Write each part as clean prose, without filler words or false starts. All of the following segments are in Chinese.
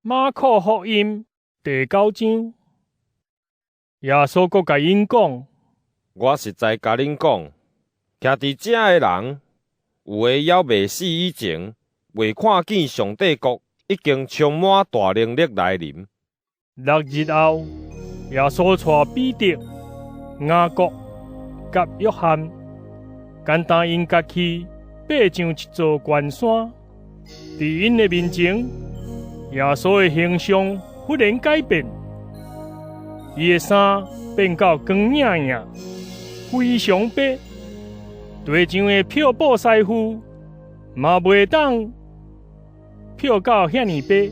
马可福音第9章，耶稣阁甲因讲：我实在甲恁讲，徛伫遮的人，有诶还未死以前，未看见上帝国已经充满大能力来临。6日后，耶稣带彼得、雅各甲约翰，简单因家去爬上一座悬山，伫因的面前，耶稣的形象忽然改变，伊的衫变到光影影，非常白。地上的漂布师傅嘛袂当漂到遐尼白。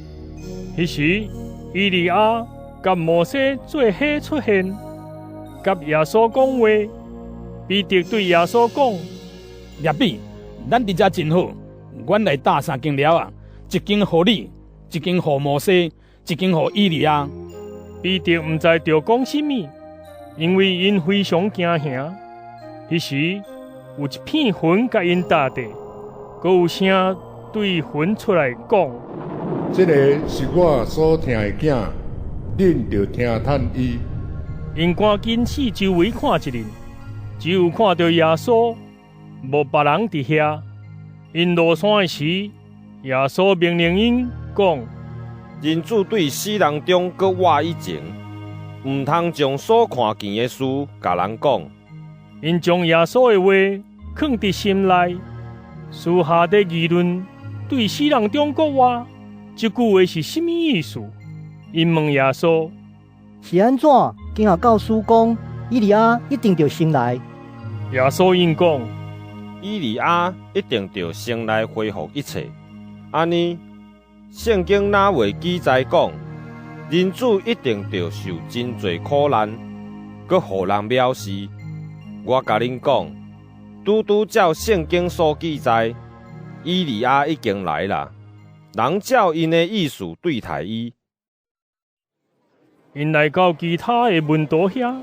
迄时，伊利亚甲摩西做伙出现，甲耶稣讲话。彼得对耶稣讲：rab比，咱伫遮真好，阮来搭3间寮啊，一间互你，一间互摩西，一间互伊利亚。彼得毋知着讲甚物，因为因非常惊吓。迄时有一片云甲因搭地，阁有声对云出来讲：这个是我所疼的囝，恁着听探伊。因赶紧四周围看一轮，只有看到耶稣，无别人伫遐。因落山的时，耶稣命令因讲：人子对死人中搁活以前，毋通将所看见的事甲人讲。因将耶稣的话藏伫心内，私下的议论对死人中搁活这句话是甚物意思？因问耶稣：是安怎？今日教师讲，以利亚一定着先来。耶稣因讲：以利亚一定着先来恢复一切。安尼，圣经哪会记载讲，人子一定着受真侪苦难，搁互人藐视？我甲恁讲，拄照圣经所记载，以利亚已经来啦。人照因的意思对待伊。因来到其他的门徒遐，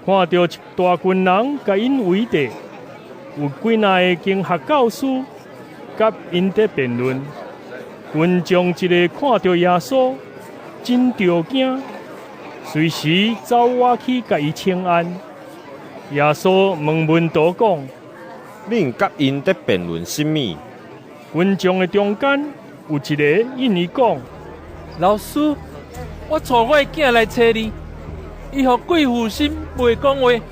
看到一大群人甲因围地，有几若个经学教师甲因伫辩论。群众一个看到耶稣，真着惊，随时走我去甲伊请安。耶稣问门徒讲：恁甲因伫辩论甚物？群众的中间有一个因伊讲：老师，我带我的囝来找你，伊互鬼附身袂讲话，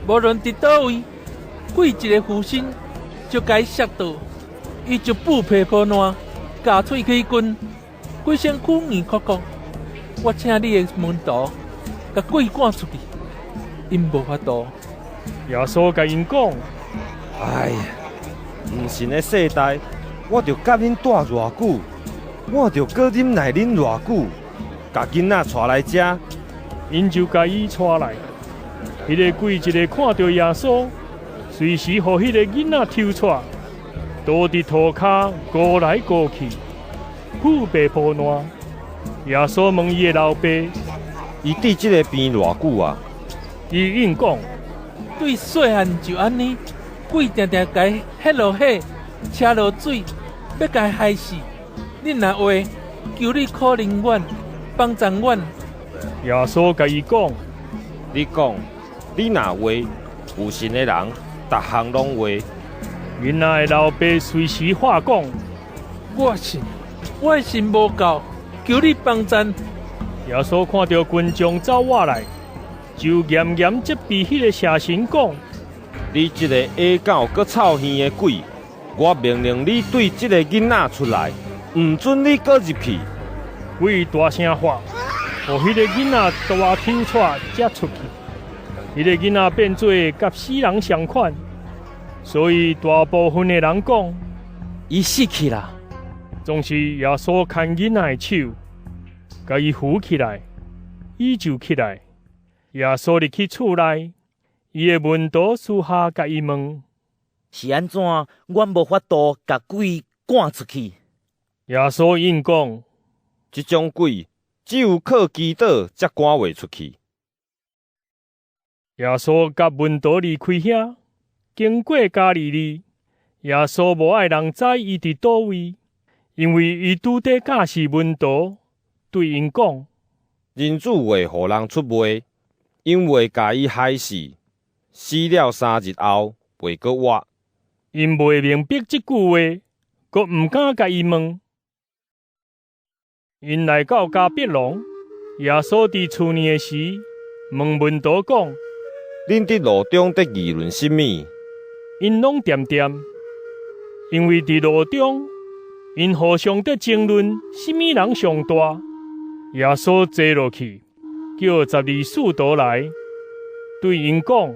无论伫倒位，鬼一个附身就甲伊摔倒，伊就不皮破烂，咬喙起滚，规身躯硬壳壳。我请你的门徒甲鬼赶出去，因无法度。耶稣甲因讲：哎呀，唔信的世代，我着甲恁住偌久，我着搁忍耐恁偌久，甲囡仔带来遮。因就甲伊带来。迄个鬼一个看到耶稣，随时互迄个囡仔抽出，倒伫涂骹咕来咕去，虎背破烂。耶稣问伊的老爸：伊伫即个边偌久啊？伊应讲：对细汉就安尼，鬼定定甲伊吓落血，车落水，要甲伊害死。恁若话，求你可怜阮，帮助阮。耶稣甲伊讲：你讲，你若话，有神的人，逐项拢话。囡仔的老爸随时话讲：我信，我的信无够，求你帮助。耶稣看到群众走过来，就严严责备迄个邪神讲：你这个矮狗搁臭耳的鬼，我命令你对这个囡仔出来，唔准你搁入去。鬼大声喊，互迄个囡仔大抽出才出去。迄个囡仔变做甲死人相款，所以大部分的人讲伊死去啦。总是耶稣牵囡仔的手，甲伊扶起来，伊就起来。耶稣入去厝内，伊的门徒私下甲伊问：是安怎？阮无法度甲鬼赶出去。耶稣应讲：这种鬼只有靠祈祷才赶袂出去。耶稣甲门徒离开遐，经过加利利，耶稣无爱人知伊伫倒位，因为伊拄得驾驶文图，对因讲：人主袂互人出卖，因为甲伊害死，死了3日后袂阁活。因袂明白即句话，阁毋敢甲伊问。因来到加别农，耶稣伫厝里的时，问门徒讲：恁伫路中得议论甚物？因拢点点，因为伫路中，因互相得争论，什么人上大。耶稣坐落去，叫12使徒来，对因讲：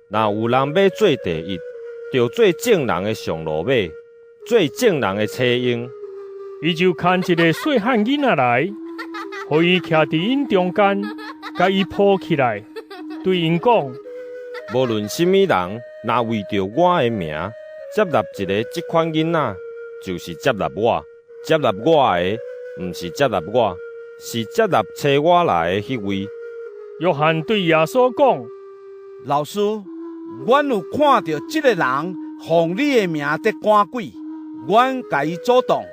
若有人要做第一，就做正人的上路马，做正人的车用。伊就牵一个细汉囡仔来，互伊徛伫因中间，甲伊抱起来，对因讲：无论什么人，若为着我的名接纳一个即款囡仔，就是接纳我。接纳我的，毋是接纳我，是接纳找我来的迄位。约翰对耶稣讲：老师，阮有看到即个人奉你的名在赶鬼，阮甲伊阻挡，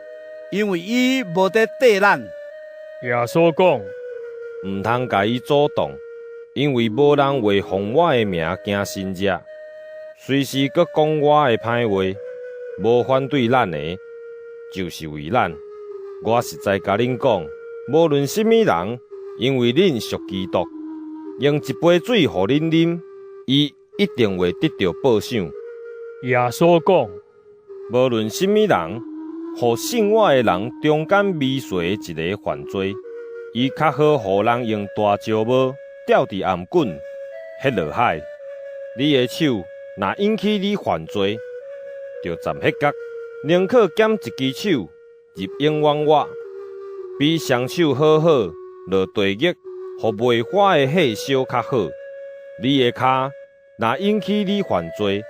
因为伊无得缀咱。耶稣讲：毋通甲伊阻挡，因为无人会奉我的名行神迹，随时阁讲我的歹话，无反对咱的，就是为咱。我实在甲恁讲，无论什么人，因为恁属基督，用一杯水互恁啉，伊一定会得到报赏。耶稣讲：无论什么人，互信我的人中间未遂一个犯罪，伊较好互人用大石帽吊伫颔棍，迄落海。你的手若引起你犯罪，就斩迄角，宁可减一只手入冤枉我，比双手好好落地狱，互袂法的火烧较好。你的骹若引起你犯罪，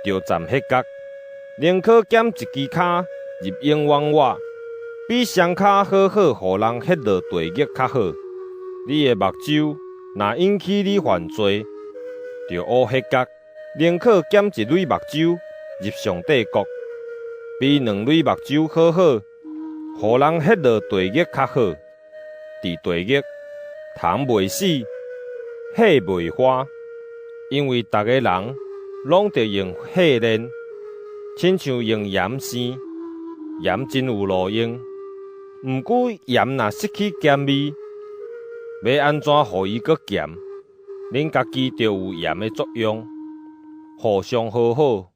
就斩迄角，宁可减一只骹入冤枉我，比双骹好好互人迄落地狱较好。你的目睭若引起你犯罪，就乌迄角，宁可减一蕊目睭入上帝国，比2蕊目睭好好，互人迄落地狱较好。伫地狱，虫袂死，火袂花，因为逐个人拢得用火炼，亲像用盐生。盐真有路用，毋过盐若失去咸味，要安怎互伊阁咸？恁家己就有盐的作用，互相好好，